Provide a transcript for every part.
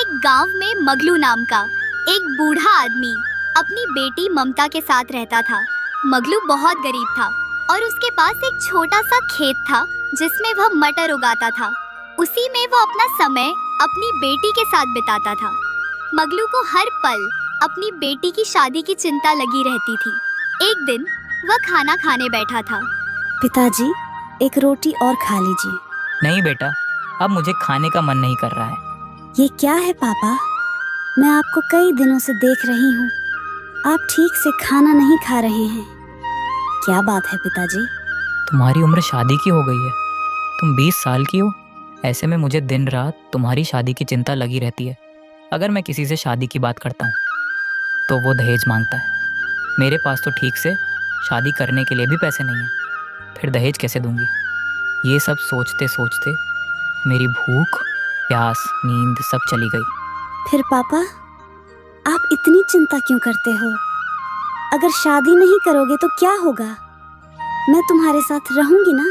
एक गांव में मगलू नाम का एक बूढ़ा आदमी अपनी बेटी ममता के साथ रहता था। मगलू बहुत गरीब था और उसके पास एक छोटा सा खेत था जिसमें वह मटर उगाता था। उसी में वो अपना समय अपनी बेटी के साथ बिताता था। मगलू को हर पल अपनी बेटी की शादी की चिंता लगी रहती थी। एक दिन वह खाना खाने बैठा था। पिताजी, एक रोटी और खा लीजिए। नहीं बेटा, अब मुझे खाने का मन नहीं कर रहा है। ये क्या है पापा? मैं आपको कई दिनों से देख रही हूँ, आप ठीक से खाना नहीं खा रहे हैं। क्या बात है पिताजी? तुम्हारी उम्र शादी की हो गई है, तुम 20 साल की हो। ऐसे में मुझे दिन रात तुम्हारी शादी की चिंता लगी रहती है। अगर मैं किसी से शादी की बात करता हूँ तो वो दहेज मांगता है। मेरे पास तो ठीक से शादी करने के लिए भी पैसे नहीं हैं, फिर दहेज कैसे दूंगी। ये सब सोचते सोचते मेरी भूख, प्यास, नींद सब चली गई। फिर पापा, आप इतनी चिंता क्यों करते हो? अगर शादी नहीं करोगे तो क्या होगा? मैं तुम्हारे साथ रहूंगी ना,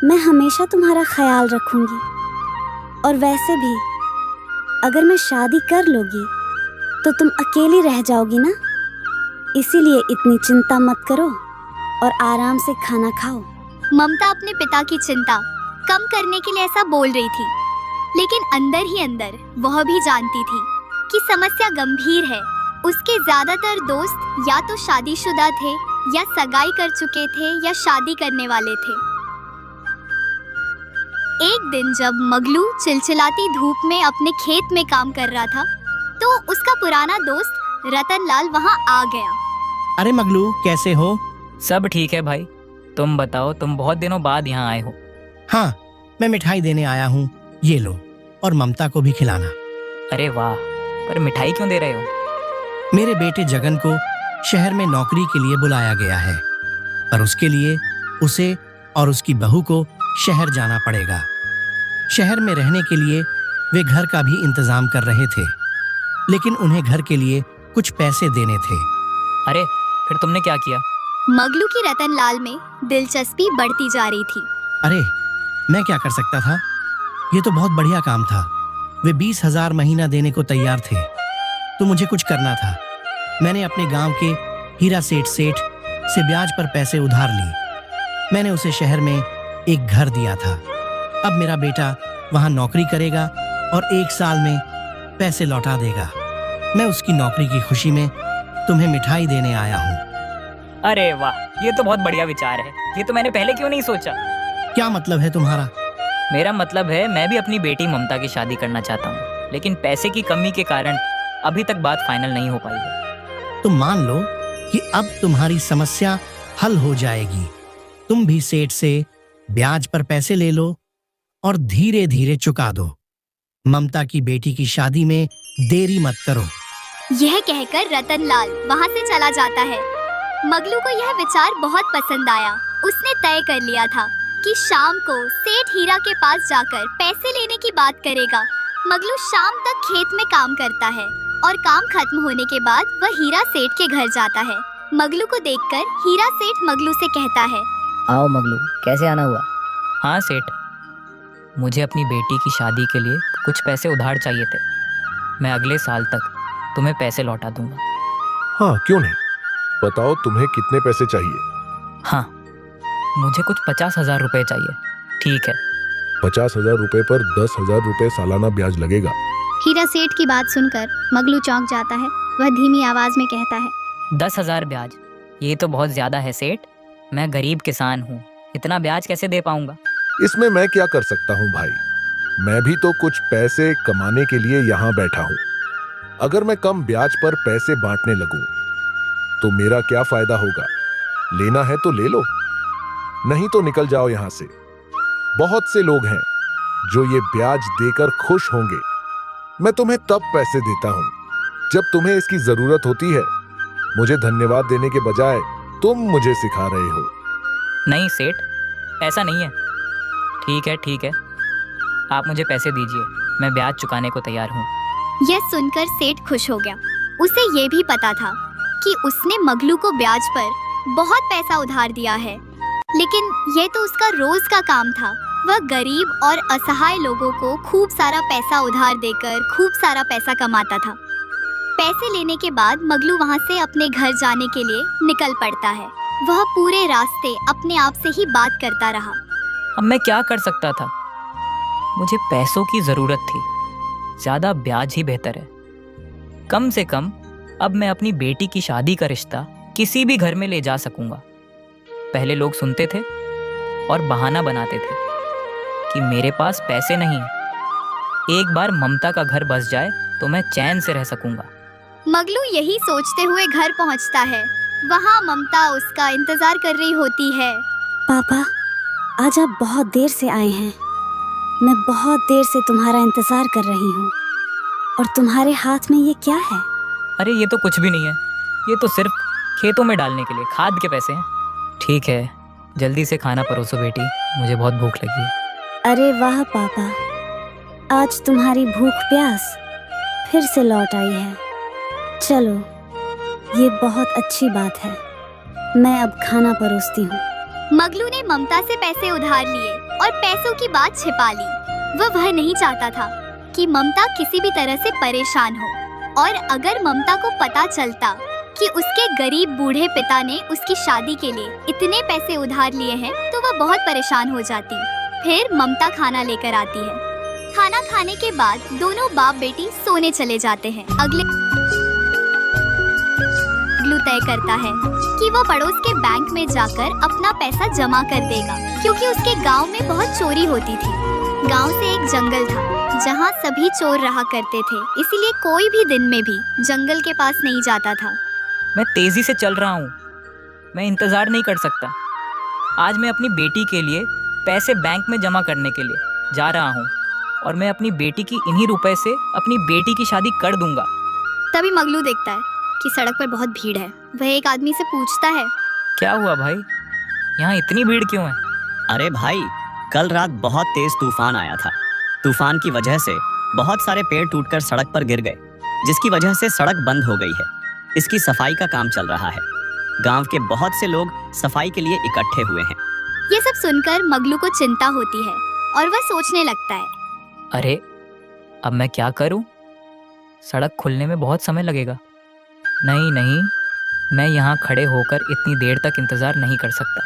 मैं हमेशा तुम्हारा ख्याल रखूंगी। और वैसे भी अगर मैं शादी कर लूंगी तो तुम अकेली रह जाओगी ना, इसीलिए इतनी चिंता मत करो और आराम से खाना खाओ। ममता अपने पिता की चिंता कम करने के लिए ऐसा बोल रही थी, लेकिन अंदर ही अंदर वह भी जानती थी कि समस्या गंभीर है। उसके ज्यादातर दोस्त या तो शादीशुदा थे या सगाई कर चुके थे या शादी करने वाले थे। एक दिन जब मगलू चिलचिलाती धूप में अपने खेत में काम कर रहा था तो उसका पुराना दोस्त रतनलाल वहां आ गया। अरे मगलू, कैसे हो? सब ठीक है भाई, तुम बताओ, तुम बहुत दिनों बाद यहाँ आए हो। हाँ, मैं मिठाई देने आया हूँ, ये लो, और ममता को भी खिलाना। अरे वाह, पर मिठाई क्यों दे रहे हो? मेरे बेटे जगन को शहर में नौकरी के लिए बुलाया गया है, पर उसके लिए उसे और उसकी बहू को शहर जाना पड़ेगा। शहर में रहने के लिए वे घर का भी इंतजाम कर रहे थे, लेकिन उन्हें घर के लिए कुछ पैसे देने थे। अरे फिर तुमने क्या किया? मगलू की रतनलाल में दिलचस्पी बढ़ती जा रही थी। अरे मैं क्या कर सकता था, ये तो बहुत बढ़िया काम था। वे 20,000 महीना देने को तैयार थे, तो मुझे कुछ करना था। मैंने अपने गांव के हीरा सेठ से ब्याज पर पैसे उधार लिए। मैंने उसे शहर में एक घर दिया था। अब मेरा बेटा वहां नौकरी करेगा और 1 साल में पैसे लौटा देगा। मैं उसकी नौकरी की खुशी में तुम्हें मिठाई देने आया हूँ। अरे वाह, ये तो बहुत बढ़िया विचार है। ये तो मैंने पहले क्यों नहीं सोचा। क्या मतलब है तुम्हारा? मेरा मतलब है, मैं भी अपनी बेटी ममता की शादी करना चाहता हूँ, लेकिन पैसे की कमी के कारण अभी तक बात फाइनल नहीं हो पाई है। तो मान लो कि अब तुम्हारी समस्या हल हो जाएगी। तुम भी सेठ से ब्याज पर पैसे ले लो और धीरे धीरे चुका दो। ममता की बेटी की शादी में देरी मत करो। यह कहकर रतनलाल वहां से चला जाता है। मगलू को यह विचार बहुत पसंद आया। उसने तय कर लिया था कि शाम को सेठ हीरा के पास जाकर पैसे लेने की बात करेगा। मगलू शाम तक खेत में काम करता है और काम खत्म होने के बाद वह हीरा सेठ के घर जाता है। मगलू को देखकर हीरा सेठ मगलू से कहता है, आओ मगलू, कैसे आना हुआ? हाँ सेठ, मुझे अपनी बेटी की शादी के लिए कुछ पैसे उधार चाहिए थे। मैं अगले साल तक तुम्हें पैसे लौटा दूंगा। हाँ, क्यों नहीं, बताओ तुम्हें कितने पैसे चाहिए? हाँ, मुझे कुछ 50,000 रुपए चाहिए। ठीक है। 50,000 रुपए पर 10,000 रुपए सालाना ब्याज लगेगा। हीरा सेठ की बात सुनकर मगलू चौंक जाता है। वह धीमी आवाज में कहता है, 10,000 ब्याज? ये तो बहुत ज्यादा है सेठ, मैं गरीब किसान हूँ, इतना ब्याज कैसे दे पाऊंगा? इसमें मैं क्या कर सकता हूँ भाई, मैं भी तो कुछ पैसे कमाने के लिए यहाँ बैठा हूँ। अगर मैं कम ब्याज पर पैसे बांटने लगूं तो मेरा क्या फायदा होगा? लेना है तो ले लो, नहीं तो निकल जाओ यहाँ से। बहुत से लोग हैं जो ये ब्याज देकर खुश होंगे। मैं तुम्हें तब पैसे देता हूँ जब तुम्हें इसकी जरूरत होती है। मुझे धन्यवाद देने के बजाय तुम मुझे सिखा रहे हो। नहीं सेठ, ऐसा नहीं है। ठीक है, आप मुझे पैसे दीजिए, मैं ब्याज चुकाने को तैयार हूँ। यह सुनकर सेठ खुश हो गया। उसे ये भी पता था कि उसने मगलू को ब्याज पर बहुत पैसा उधार दिया है, लेकिन यह तो उसका रोज का काम था। वह गरीब और असहाय लोगों को खूब सारा पैसा उधार देकर खूब सारा पैसा कमाता था। पैसे लेने के बाद मगलू वहाँ से अपने घर जाने के लिए निकल पड़ता है। वह पूरे रास्ते अपने आप से ही बात करता रहा। अब मैं क्या कर सकता था? मुझे पैसों की ज़रूरत थी, ज़्यादा ब्याज ही बेहतर है। कम से कम अब मैं अपनी बेटी की शादी का रिश्ता किसी भी घर में ले जा सकूंगा। पहले लोग सुनते थे और बहाना बनाते थे कि मेरे पास पैसे नहीं हैं। एक बार ममता का घर बस जाए तो मैं चैन से रह सकूंगा। मगलू यही सोचते हुए घर पहुंचता है। वहाँ ममता उसका इंतजार कर रही होती है। पापा, आज आप बहुत देर से आए हैं। मैं बहुत देर से तुम्हारा इंतजार कर रही हूँ। और तुम्हारे हाथ में ये क्या है? अरे ये तो कुछ भी नहीं है, ये तो सिर्फ खेतों में डालने के लिए खाद के पैसे हैं। ठीक है, जल्दी से खाना परोसो बेटी, मुझे बहुत भूख लगी है। अरे वाह पापा, आज तुम्हारी भूख प्यास फिर से लौट आई है। चलो, ये बहुत अच्छी बात है। मैं अब खाना परोसती हूँ। मगलू ने ममता से पैसे उधार लिए और पैसों की बात छिपा ली। वह नहीं चाहता था कि ममता किसी भी तरह से परेशान हो, और अगर ममता को पता चलता कि उसके गरीब बूढ़े पिता ने उसकी शादी के लिए इतने पैसे उधार लिए हैं तो वह बहुत परेशान हो जाती। फिर ममता खाना लेकर आती है। खाना खाने के बाद दोनों बाप बेटी सोने चले जाते हैं। अगले मगलू तय करता है कि वह पड़ोस के बैंक में जाकर अपना पैसा जमा कर देगा, क्योंकि उसके गांव में बहुत चोरी होती थी। गांव से एक जंगल था जहां सभी चोर रहा करते थे, इसीलिए कोई भी दिन में भी जंगल के पास नहीं जाता था। मैं तेजी से चल रहा हूँ, मैं इंतजार नहीं कर सकता। आज मैं अपनी बेटी के लिए पैसे बैंक में जमा करने के लिए जा रहा हूँ और मैं अपनी बेटी की इन्हीं रुपए से अपनी बेटी की शादी कर दूंगा। तभी मगलू देखता है कि सड़क पर बहुत भीड़ है। वह एक आदमी से पूछता है, क्या हुआ भाई, यहाँ इतनी भीड़ क्यों है? अरे भाई, कल रात बहुत तेज तूफान आया था। तूफान की वजह से बहुत सारे पेड़ टूटकर सड़क पर गिर गए, जिसकी वजह से सड़क बंद हो गई है। इसकी सफाई का काम चल रहा है। गांव के बहुत से लोग सफाई के लिए इकट्ठे हुए हैं। ये सब सुनकर मगलू को चिंता होती है और वह सोचने लगता है, अरे अब मैं क्या करूं? सड़क खुलने में बहुत समय लगेगा। नहीं, मैं यहाँ खड़े होकर इतनी देर तक इंतज़ार नहीं कर सकता।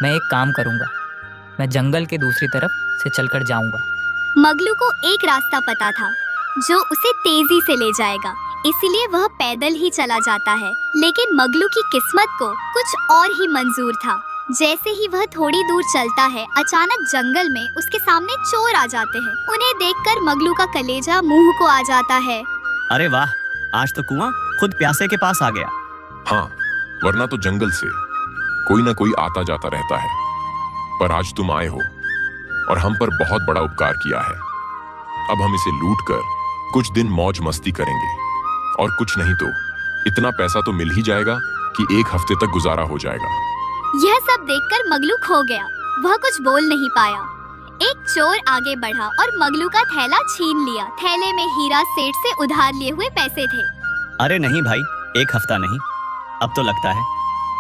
मैं एक काम करूँगा, मैं जंगल के दूसरी तरफ से चलकर जाऊँगा। मगलू को एक रास्ता पता था जो उसे तेजी से ले जाएगा, इसीलिए वह पैदल ही चला जाता है। लेकिन मगलू की किस्मत को कुछ और ही मंजूर था। जैसे ही वह थोड़ी दूर चलता है, अचानक जंगल में उसके सामने चोर आ जाते हैं। उन्हें देखकर मगलू का कलेजा मुंह को आ जाता है। अरे वाह, आज तो कुआं खुद प्यासे के पास आ गया। हाँ, वरना तो जंगल से कोई ना कोई आता जाता रहता है, पर आज तुम आए हो और हम पर बहुत बड़ा उपकार किया है। अब हम इसे लूट कर कुछ दिन मौज मस्ती करेंगे, और कुछ नहीं तो इतना पैसा तो मिल ही जाएगा कि एक हफ्ते तक गुजारा हो जाएगा। यह सब देखकर मगलू खो गया। वह कुछ बोल नहीं पाया। एक चोर आगे बढ़ा और मगलू का थैला छीन लिया। थैले में हीरा सेठ से उधार लिए हुए पैसे थे। अरे नहीं भाई, एक हफ्ता नहीं, अब तो लगता है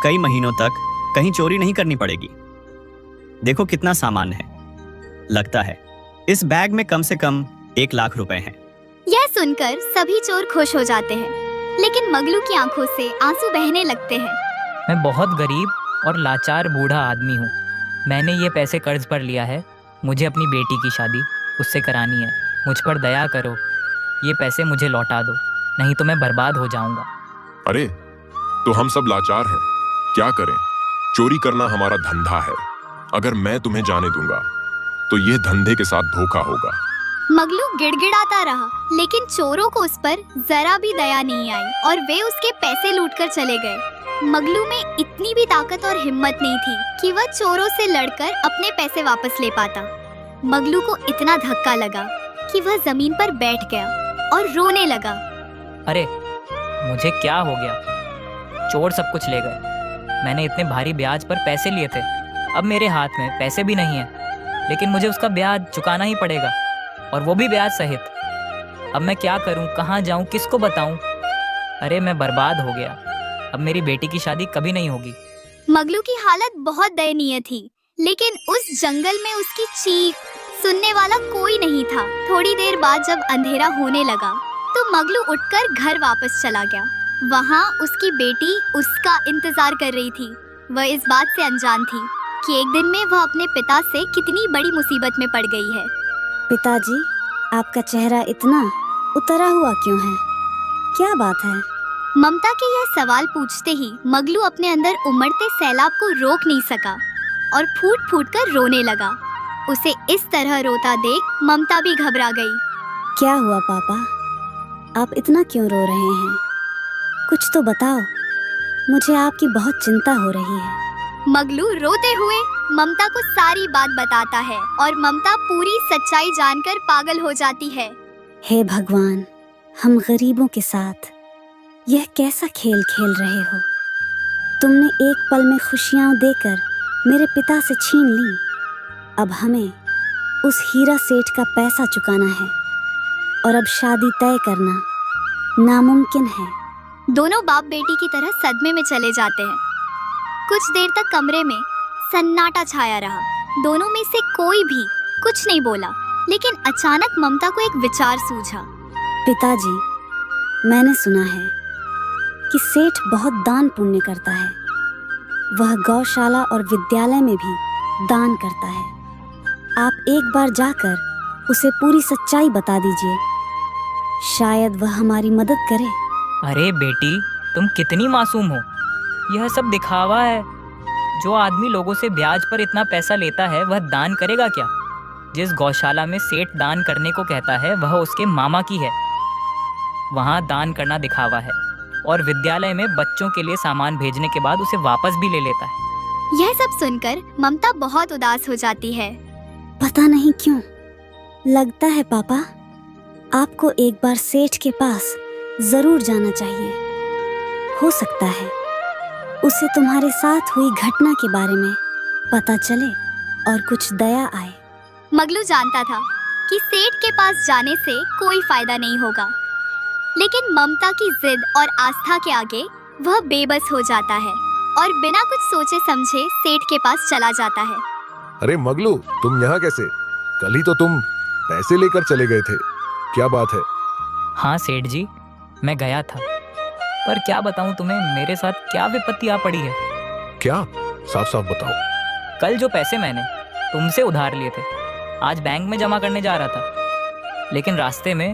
कई महीनों तक कहीं चोरी नहीं करनी पड़ेगी। देखो कितना सामान है। लगता है इस बैग में कम से कम 1 लाख रुपए हैं। यह सुनकर सभी चोर खुश हो जाते हैं, लेकिन मगलू की आंखों से आंसू बहने लगते हैं। मैं बहुत गरीब और लाचार बूढ़ा आदमी हूँ। मैंने ये पैसे कर्ज पर लिया है। मुझे अपनी बेटी की शादी उससे करानी है। मुझ पर दया करो, ये पैसे मुझे लौटा दो, नहीं तो मैं बर्बाद हो जाऊंगा। अरे तो हम सब लाचार हैं, क्या करें? चोरी करना हमारा धंधा है। अगर मैं तुम्हें जाने दूंगा तो यह धंधे के साथ धोखा होगा। मगलू गिड़गिड़ाता रहा, लेकिन चोरों को उस पर जरा भी दया नहीं आई और वे उसके पैसे लूटकर चले गए। मगलू में इतनी भी ताकत और हिम्मत नहीं थी कि वह चोरों से लड़कर अपने पैसे वापस ले पाता। मगलू को इतना धक्का लगा कि वह जमीन पर बैठ गया और रोने लगा। अरे मुझे क्या हो गया? चोर सब कुछ ले गए। मैंने इतने भारी ब्याज पर पैसे लिए थे, अब मेरे हाथ में पैसे भी नहीं है, लेकिन मुझे उसका ब्याज चुकाना ही पड़ेगा, और वो भी ब्याज सहित। अब मैं क्या करूं, कहां जाऊं, किसको बताऊं? अरे मैं बर्बाद हो गया। अब मेरी बेटी की शादी कभी नहीं होगी। मगलू की हालत बहुत दयनीय थी, लेकिन उस जंगल में उसकी चीख सुनने वाला कोई नहीं था। थोड़ी देर बाद जब अंधेरा होने लगा तो मगलू उठकर घर वापस चला गया। वहाँ उसकी बेटी उसका इंतजार कर रही थी। वह इस बात से अनजान थी कि एक दिन में वह अपने पिता से कितनी बड़ी मुसीबत में पड़ गई है। पिताजी, आपका चेहरा इतना उतरा हुआ क्यों है? क्या बात है? ममता के यह सवाल पूछते ही मगलू अपने अंदर उमड़ते सैलाब को रोक नहीं सका और फूट फूट कर रोने लगा। उसे इस तरह रोता देख ममता भी घबरा गई। क्या हुआ पापा? आप इतना क्यों रो रहे हैं? कुछ तो बताओ, मुझे आपकी बहुत चिंता हो रही है। मगलू रोते हुए ममता को सारी बात बताता है और ममता पूरी सच्चाई जानकर पागल हो जाती है। हे भगवान, हम गरीबों के साथ यह कैसा खेल खेल रहे हो? तुमने एक पल में खुशियां देकर मेरे पिता से छीन ली। अब हमें उस हीरा सेठ का पैसा चुकाना है और अब शादी तय करना नामुमकिन है। दोनों बाप बेटी की तरह सदमे में चले जाते हैं। कुछ देर तक कमरे में सन्नाटा छाया रहा। दोनों में से कोई भी कुछ नहीं बोला, लेकिन अचानक ममता को एक विचार सूझा। पिताजी, मैंने सुना है कि सेठ बहुत दान पुण्य करता है। वह गौशाला और विद्यालय में भी दान करता है। आप एक बार जाकर उसे पूरी सच्चाई बता दीजिए, शायद वह हमारी मदद करे। अरे बेटी, तुम कितनी मासूम हो। यह सब दिखावा है। जो आदमी लोगों से ब्याज पर इतना पैसा लेता है वह दान करेगा क्या? जिस गौशाला में सेठ दान करने को कहता है वह उसके मामा की है। वहाँ दान करना दिखावा है और विद्यालय में बच्चों के लिए सामान भेजने के बाद उसे वापस भी ले लेता है। यह सब सुनकर ममता बहुत उदास हो जाती है। पता नहीं क्यों लगता है पापा, आपको एक बार सेठ के पास जरूर जाना चाहिए। हो सकता है उसे तुम्हारे साथ हुई घटना के बारे में पता चले और कुछ दया आए। मगलू जानता था कि सेठ के पास जाने से कोई फायदा नहीं होगा, लेकिन ममता की जिद और आस्था के आगे वह बेबस हो जाता है और बिना कुछ सोचे समझे सेठ के पास चला जाता है। अरे मगलू, तुम यहाँ कैसे? कल ही तो तुम पैसे लेकर चले गए थे। क्या बात है? हाँ सेठ जी, मैं गया था, पर क्या बताऊं तुम्हें, मेरे साथ क्या विपत्ति आ पड़ी है। क्या? साफ साफ बताओ। कल जो पैसे मैंने तुमसे उधार लिए थे, आज बैंक में जमा करने जा रहा था, लेकिन रास्ते में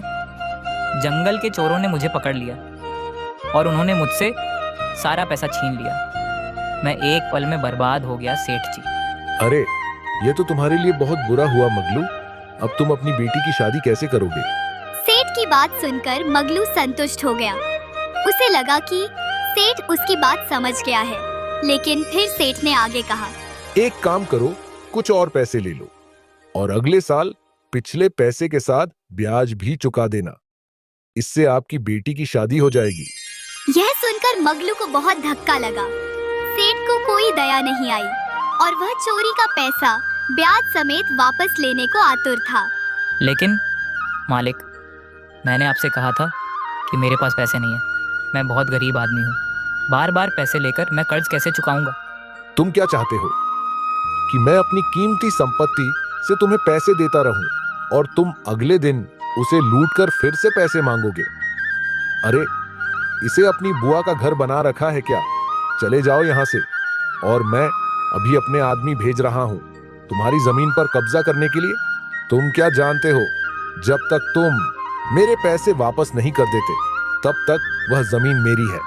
जंगल के चोरों ने मुझे पकड़ लिया और उन्होंने मुझसे सारा पैसा छीन लिया। मैं एक पल में बर्बाद हो गया सेठ जी। अरे, ये तो तुम्हारे लिए बहुत बुरा हुआ मगलू। अब तुम अपनी बेटी की शादी कैसे करोगे? सेठ की बात सुनकर मगलू संतुष्ट हो गया। उसे लगा कि सेठ उसकी बात समझ गया है, लेकिन फिर सेठ ने आगे कहा, एक काम करो, कुछ और पैसे ले लो और अगले साल पिछले पैसे के साथ ब्याज भी चुका देना। इससे आपकी बेटी की शादी हो जाएगी। यह सुनकर मगलू को बहुत धक्का लगा। सेठ को कोई दया नहीं आई और वह चोरी का पैसा ब्याज समेत वापस लेने को आतुर था। लेकिन मालिक, मैंने आपसे कहा था कि मेरे पास पैसे नहीं है। मैं बहुत गरीब आदमी हूँ। बार बार पैसे लेकर मैं कर्ज कैसे चुकाऊंगा? तुम क्या चाहते हो कि मैं अपनी कीमती संपत्ति से तुम्हें पैसे देता रहूं और तुम अगले दिन उसे लूटकर फिर से पैसे मांगोगे? अरे, इसे अपनी बुआ का घर बना रखा है क्या? चले जाओ यहाँ से। और मैं अभी अपने आदमी भेज रहा हूँ तुम्हारी जमीन पर कब्जा करने के लिए। तुम क्या जानते हो, जब तक तुम मेरे पैसे वापस नहीं कर देते तब तक वह जमीन मेरी है।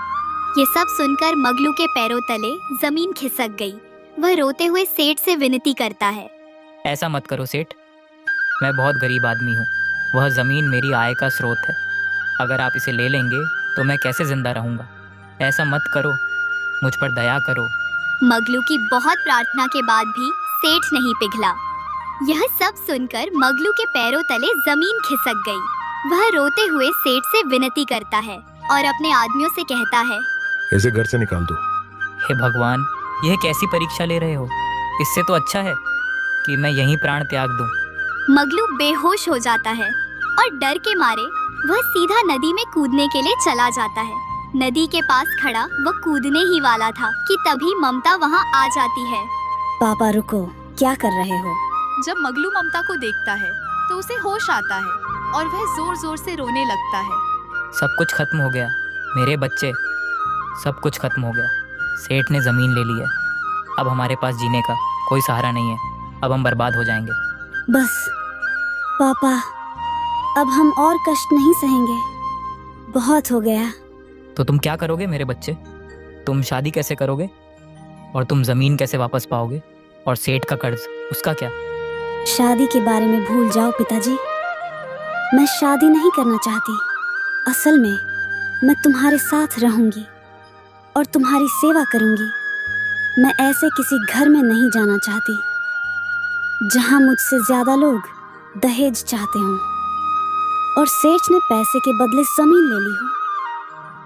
ये सब सुनकर मगलू के पैरों तले जमीन खिसक गई। वह रोते हुए सेठ से विनती करता है, ऐसा मत करो सेठ, मैं बहुत गरीब आदमी हूँ। वह ज़मीन मेरी आय का स्रोत है। अगर आप इसे ले लेंगे तो मैं कैसे जिंदा रहूँगा? ऐसा मत करो, मुझ पर दया करो। मगलू की बहुत प्रार्थना के बाद भी सेठ नहीं पिघला। यह सब सुनकर मगलू के पैरों तले जमीन खिसक गई। वह रोते हुए सेठ से विनती करता है और अपने आदमियों से कहता है, इसे घर से निकाल दो। हे भगवान, यह कैसी परीक्षा ले रहे हो? इससे तो अच्छा है कि मैं यहीं प्राण त्याग दूं। मगलू बेहोश हो जाता है और डर के मारे वह सीधा नदी में कूदने के लिए चला जाता है। नदी के पास खड़ा वह कूदने ही वाला था कि तभी ममता वहां आ जाती है। पापा रुको, क्या कर रहे हो? जब मगलू ममता को देखता है तो उसे होश आता है और वह जोर जोर से रोने लगता है। सब कुछ खत्म हो गया मेरे बच्चे, सब कुछ खत्म हो गया। सेठ ने ज़मीन ले ली है, अब हमारे पास जीने का कोई सहारा नहीं है, अब हम बर्बाद हो जाएंगे। बस पापा, अब हम और कष्ट नहीं सहेंगे, बहुत हो गया। तो तुम क्या करोगे मेरे बच्चे? तुम शादी कैसे करोगे? और तुम ज़मीन कैसे वापस पाओगे? और सेठ का कर्ज, उसका क्या? शादी के बारे में भूल जाओ पिताजी, मैं शादी नहीं करना चाहती। असल में मैं तुम्हारे साथ रहूंगी और तुम्हारी सेवा करूंगी। मैं ऐसे किसी घर में नहीं जाना चाहती जहां मुझसे ज्यादा लोग दहेज चाहते हों और सेठ ने पैसे के बदले जमीन ले ली हो।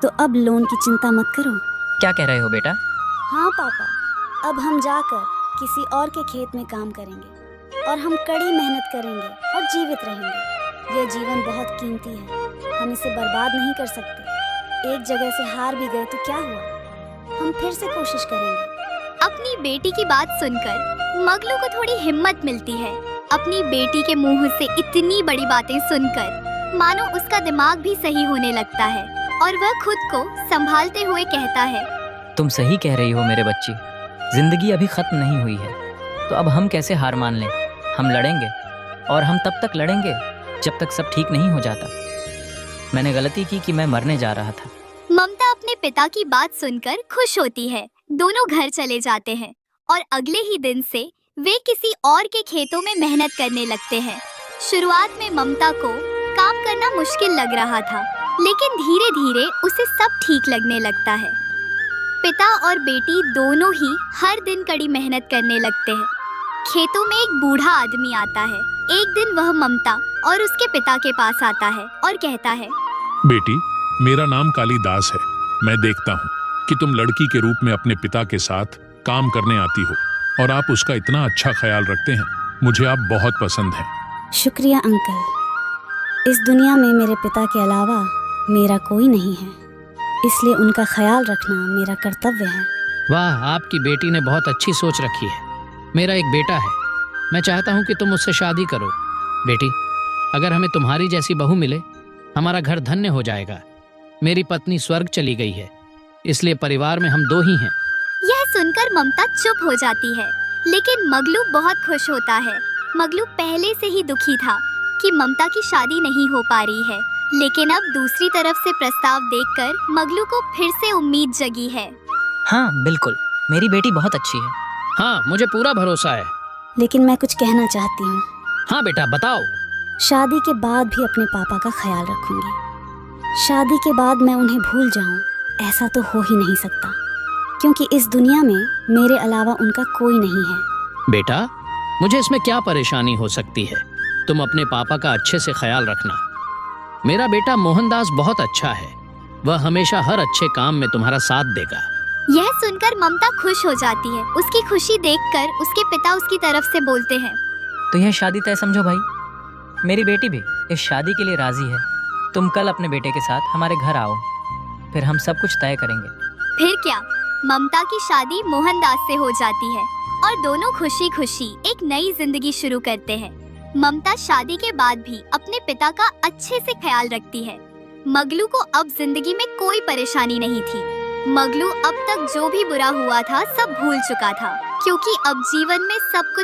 तो अब लोन की चिंता मत करो। क्या कह रहे हो बेटा? हाँ पापा, अब हम जाकर किसी और के खेत में काम करेंगे और हम कड़ी मेहनत करेंगे और जीवित रहेंगे। यह जीवन बहुत कीमती है, हम इसे बर्बाद नहीं कर सकते। एक जगह से हार भी गए तो क्या हुआ, हम फिर से कोशिश करेंगे। अपनी बेटी की बात सुनकर मगलू को थोड़ी हिम्मत मिलती है। अपनी बेटी के मुंह से इतनी बड़ी बातें सुनकर मानो उसका दिमाग भी सही होने लगता है और वह खुद को संभालते हुए कहता है, तुम सही कह रही हो मेरे बच्ची, जिंदगी अभी खत्म नहीं हुई है, तो अब हम कैसे हार मान लें? हम लड़ेंगे और हम तब तक लड़ेंगे जब तक सब ठीक नहीं हो जाता। मैंने गलती की कि मैं मरने जा रहा था। ममता अपने पिता की बात सुनकर खुश होती है। दोनों घर चले जाते हैं और अगले ही दिन से वे किसी और के खेतों में मेहनत करने लगते हैं। शुरुआत में ममता को काम करना मुश्किल लग रहा था, लेकिन धीरे धीरे उसे सब ठीक लगने लगता है। पिता और बेटी दोनों ही हर दिन कड़ी मेहनत करने लगते हैं। खेतों में एक बूढ़ा आदमी आता है। एक दिन वह ममता और उसके पिता के पास आता है और कहता है, बेटी, मेरा नाम कालीदास है। मैं देखता हूँ कि तुम लड़की के रूप में अपने पिता के साथ काम करने आती हो और आप उसका इतना अच्छा ख्याल रखते हैं। मुझे आप बहुत पसंद हैं। शुक्रिया अंकल, इस दुनिया में मेरे पिता के अलावा मेरा कोई नहीं है, इसलिए उनका ख्याल रखना मेरा कर्तव्य है। वाह, आपकी बेटी ने बहुत अच्छी सोच रखी है। मेरा एक बेटा है, मैं चाहता हूँ कि तुम उससे शादी करो। बेटी, अगर हमें तुम्हारी जैसी बहू मिले, हमारा घर धन्य हो जाएगा। मेरी पत्नी स्वर्ग चली गई है, इसलिए परिवार में हम दो ही हैं। यह सुनकर ममता चुप हो जाती है, लेकिन मगलू बहुत खुश होता है। मगलू पहले से ही दुखी था कि ममता की शादी नहीं हो पा रही है, लेकिन अब दूसरी तरफ से प्रस्ताव देखकर मगलू को फिर से उम्मीद जगी है। हाँ बिल्कुल, मेरी बेटी बहुत अच्छी है। हाँ, मुझे पूरा भरोसा है। लेकिन मैं कुछ कहना चाहती हूँ। हाँ बेटा, बताओ। शादी के बाद भी अपने पापा का ख्याल रखूंगी। शादी के बाद मैं उन्हें भूल जाऊं, ऐसा तो हो ही नहीं सकता, क्योंकि इस दुनिया में मेरे अलावा उनका कोई नहीं है। बेटा, मुझे इसमें क्या परेशानी हो सकती है? तुम अपने पापा का अच्छे से ख्याल रखना। मेरा बेटा मोहनदास बहुत अच्छा है, वह हमेशा हर अच्छे काम में तुम्हारा साथ देगा। यह सुनकर ममता खुश हो जाती है। उसकी खुशी देखकर उसके पिता उसकी तरफ से बोलते हैं, तो यह शादी तय समझो भाई। मेरी बेटी भी इस शादी के लिए राजी है। तुम कल अपने बेटे के साथ हमारे घर आओ, फिर हम सब कुछ तय करेंगे। फिर क्या, ममता की शादी मोहनदास से हो जाती है और दोनों खुशी खुशी एक नई जिंदगी शुरू करते हैं। ममता शादी के बाद भी अपने पिता का अच्छे से ख्याल रखती है। मगलू को अब जिंदगी में कोई परेशानी नहीं थी। मगलू अब तक जो भी बुरा हुआ था सब भूल चुका था, क्योंकि अब जीवन में सब कुछ